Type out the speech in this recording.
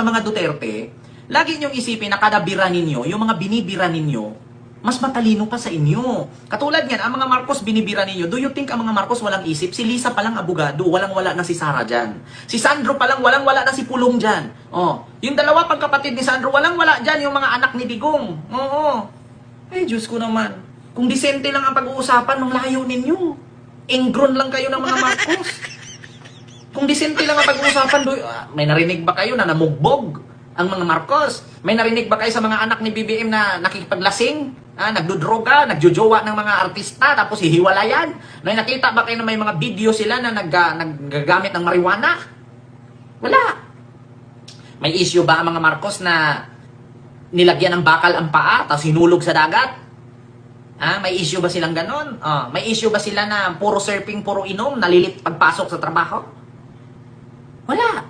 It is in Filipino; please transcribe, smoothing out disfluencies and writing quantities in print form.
mga Duterte, lagi niyong isipin na kada bira ninyo, yung mga binibira ninyo, mas matalino pa sa inyo. Katulad yan, ang mga Marcos binibira ninyo, do you think ang mga Marcos walang isip? Si Lisa palang abogado, walang-wala na si Sara dyan. Si Sandro palang walang-wala na si Pulong dyan. Oh, yung dalawa pagkapatid ni Sandro, walang-wala dyan yung mga anak ni Digong. Oo. Ay, Diyos ko naman. Kung disente lang ang pag-uusapan, nung layo ninyo. Engron lang kayo ng mga Marcos. Kung disente lang ang pag-uusapan, may narinig ba kayo na namugbog ang mga Marcos? May narinig ba kayo sa mga anak ni BBM na nakikipaglasing? Nagdudroga, nagjojowa ng mga artista, tapos hihiwalayan? May nakita ba kayo na may mga video sila na naggagamit ng marijuana? Wala. May issue ba ang mga Marcos na nilagyan ng bakal ang paa, tapos hinulog sa dagat? May issue ba silang ganon? May issue ba sila na puro surfing, puro inom, nalilit pagpasok sa trabaho? Wala.